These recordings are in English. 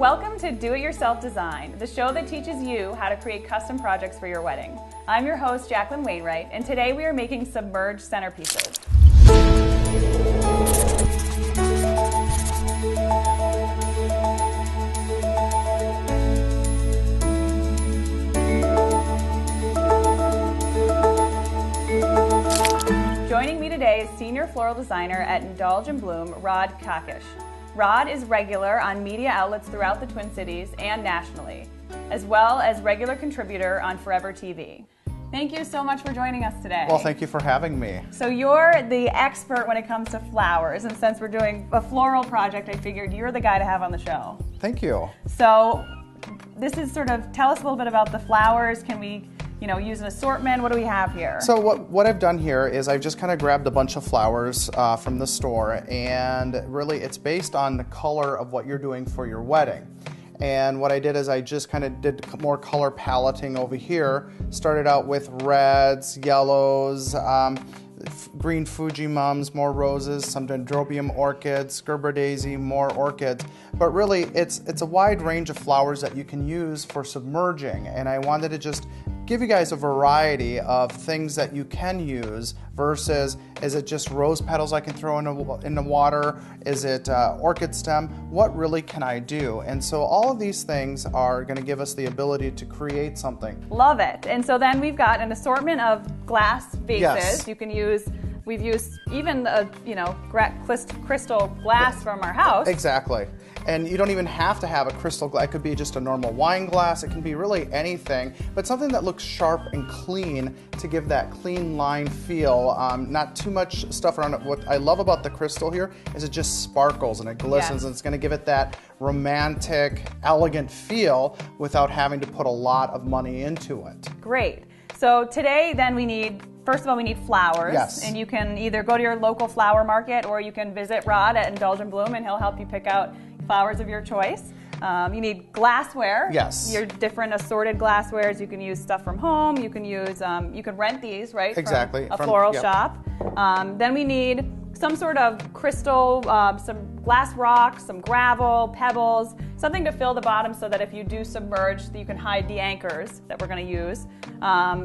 Welcome to Do It Yourself Design, the show that teaches you how to create custom projects for your wedding. I'm your host, Jacqueline Wainwright, and today we are making submerged centerpieces. Joining me today is Senior Floral Designer at Indulge and Bloom, Rod Kakish. Rod is regular on media outlets throughout the Twin Cities and nationally, as well as regular contributor on Fovever TV. Thank you so much for joining us today. Well, thank you for having me. So you're the expert when it comes to flowers, and since we're doing a floral project, I figured you're the guy to have on the show. Thank you. So this is sort of, tell us a little bit about the flowers. Can we use an assortment? What do we have here? So what I've done here is I've just kind of grabbed a bunch of flowers from the store, and really it's based on the color of what you're doing for your wedding. And what I did is I just kind of did more color paletting over here. Started out with reds, yellows, green Fuji mums, more roses, some dendrobium orchids, Gerber daisy, more orchids. But really it's a wide range of flowers that you can use for submerging, and I wanted to just give you guys a variety of things that you can use versus, is it just rose petals I can throw in the water? Is it orchid stem? What really can I do? And so all of these things are going to give us the ability to create something. Love it. And so then we've got an assortment of glass vases. Yes. You can use, we've used even crystal glass from our house. Exactly. And you don't even have to have a crystal glass. It could be just a normal wine glass. It can be really anything, but something that looks sharp and clean to give that clean line feel. Not too much stuff around it. What I love about the crystal here is it just sparkles and it glistens, and it's going to give it that romantic, elegant feel without having to put a lot of money into it. Great. So today then we need, first of all, we need flowers. Yes. And you can either go to your local flower market or you can visit Rod at Indulge and Bloom and he'll help you pick out flowers of your choice. You need glassware. Yes. Your different assorted glasswares. You can use stuff from home. You can use, you can rent these, right? Exactly. From a floral shop. Then we need some sort of crystal, some glass rocks, some gravel, pebbles, something to fill the bottom so that if you do submerge, you can hide the anchors that we're going to use.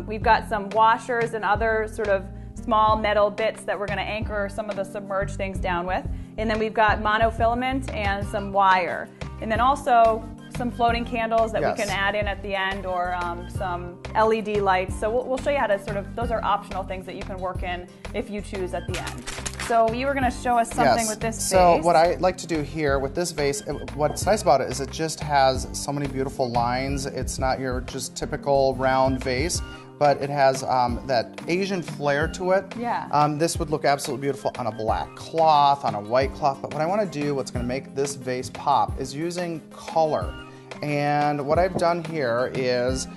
We've got some washers and other sort of small metal bits that we're going to anchor some of the submerged things down with. And then we've got monofilament and some wire. And then also some floating candles that we can add in at the end, or some LED lights. So we'll show you how to sort of, those are optional things that you can work in if you choose at the end. So you were going to show us something with this vase. So what I like to do here with this vase, what's nice about it is it just has so many beautiful lines. It's not your just typical round vase, but it has that Asian flair to it. Yeah. This would look absolutely beautiful on a black cloth, on a white cloth, but what I want to do, what's going to make this vase pop, is using color. And what I've done here is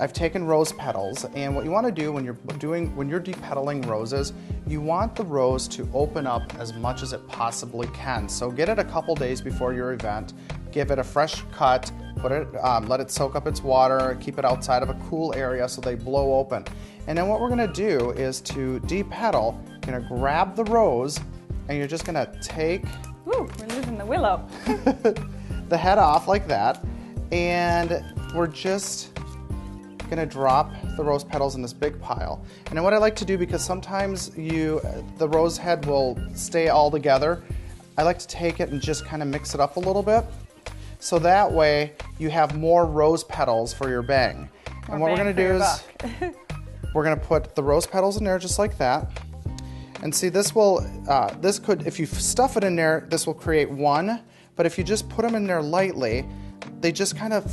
I've taken rose petals, and what you want to do when you're depetaling roses, you want the rose to open up as much as it possibly can. So get it a couple days before your event, give it a fresh cut, put it, let it soak up its water, keep it outside of a cool area so they blow open. And then what we're going to do is to depetal, you're going to grab the rose, and you're just going to take Ooh, we're losing the willow. the head off like that, and we're just going to drop the rose petals in this big pile. And then what I like to do, because sometimes the rose head will stay all together, I like to take it and just kind of mix it up a little bit, so that way you have more rose petals for your bang. And what we're going to do is we're going to put the rose petals in there just like that. And see, this could, if you stuff it in there, this will create one, but if you just put them in there lightly, they just kind of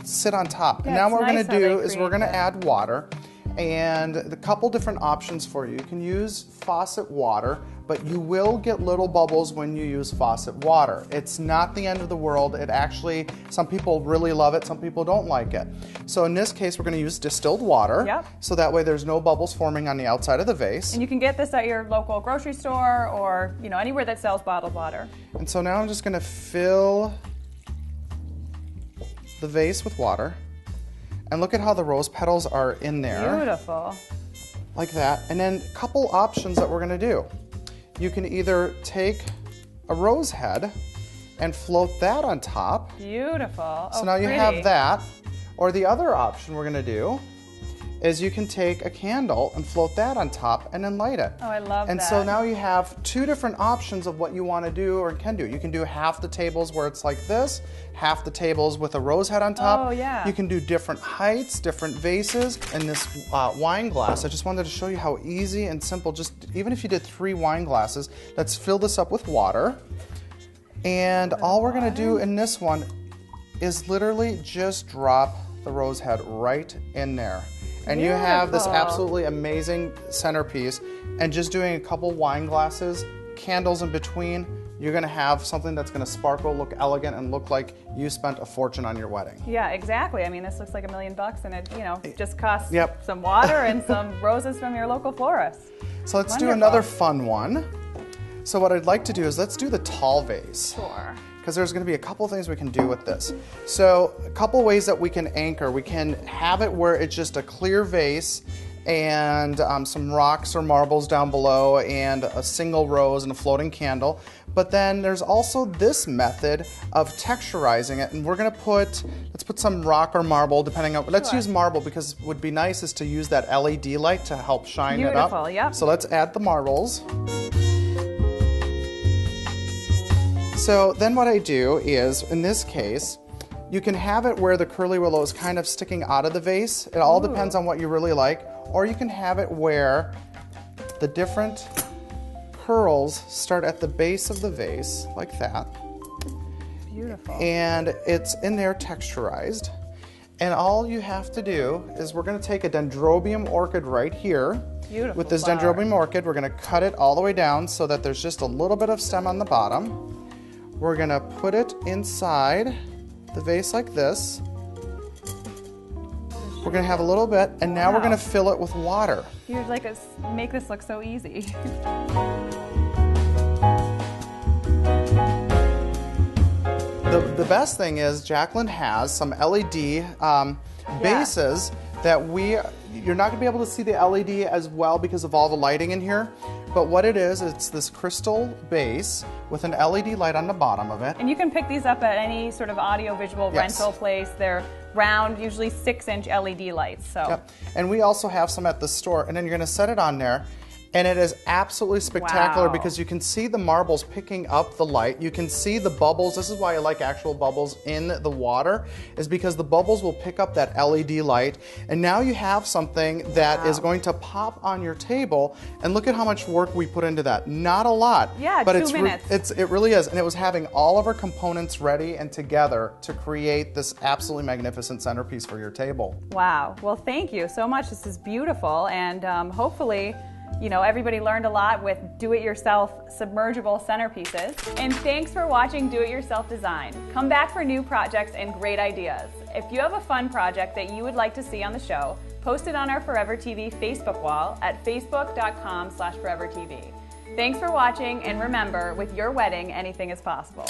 sit on top. And now what we're going to do is we're going to add water, and a couple different options for you. You can use faucet water, but you will get little bubbles when you use faucet water. It's not the end of the world. It actually, some people really love it, some people don't like it. So in this case, we're going to use distilled water, so that way there's no bubbles forming on the outside of the vase. And you can get this at your local grocery store or anywhere that sells bottled water. And so now I'm just going to fill the vase with water, and look at how the rose petals are in there. Beautiful. Like that. And then a couple options that we're going to do. You can either take a rose head and float that on top. Beautiful. So now you have that. Or the other option we're gonna do is you can take a candle and float that on top and then light it. Oh, I love that. And so now you have two different options of what you want to do or can do. You can do half the tables where it's like this, half the tables with a rose head on top. Oh, yeah. You can do different heights, different vases, and this wine glass. I just wanted to show you how easy and simple, just even if you did 3 wine glasses, let's fill this up with water. And all we're gonna do in this one is literally just drop the rose head right in there. And you have this absolutely amazing centerpiece, and just doing a couple wine glasses, candles in between, you're gonna have something that's gonna sparkle, look elegant, and look like you spent a fortune on your wedding. Yeah, exactly. I mean, this looks like $1 million, and it, you know, just costs some water and some roses from your local florist. So let's do another fun one. So what I'd like to do is let's do the tall vase. Sure. Because there's going to be a couple things we can do with this. So a couple ways that we can anchor. We can have it where it's just a clear vase and some rocks or marbles down below and a single rose and a floating candle. But then there's also this method of texturizing it, and we're going to let's put some rock or marble depending on, let's use marble because what would be nice is to use that LED light to help shine it up. Beautiful, yep. So let's add the marbles. So then what I do is, in this case, you can have it where the curly willow is kind of sticking out of the vase. It all depends on what you really like. Or you can have it where the different pearls start at the base of the vase, like that. Beautiful. And it's in there texturized. And all you have to do is we're going to take a dendrobium orchid right here. Beautiful. With this dendrobium orchid, we're going to cut it all the way down so that there's just a little bit of stem on the bottom. We're gonna put it inside the vase like this. We're gonna have a little bit, and now we're gonna fill it with water. You're like, make this look so easy. The best thing is Jacqueline has some LED bases that you're not gonna be able to see the LED as well because of all the lighting in here. But what it is, it's this crystal base with an LED light on the bottom of it. And you can pick these up at any sort of audio-visual rental place. They're round, usually 6-inch LED lights. So. Yep. And we also have some at the store. And then you're going to set it on there. And it is absolutely spectacular because you can see the marbles picking up the light. You can see the bubbles. This is why I like actual bubbles in the water, is because the bubbles will pick up that LED light. And now you have something that is going to pop on your table. And look at how much work we put into that. Not a lot. Yeah, but 2 minutes. It really is. And it was having all of our components ready and together to create this absolutely magnificent centerpiece for your table. Wow. Well, thank you so much. This is beautiful. And hopefully, you know, everybody learned a lot with do-it-yourself submergible centerpieces. And thanks for watching Do-It-Yourself Design. Come back for new projects and great ideas. If you have a fun project that you would like to see on the show, post it on our Fovever TV Facebook wall at facebook.com/forevertv. Thanks for watching, and remember, with your wedding, anything is possible.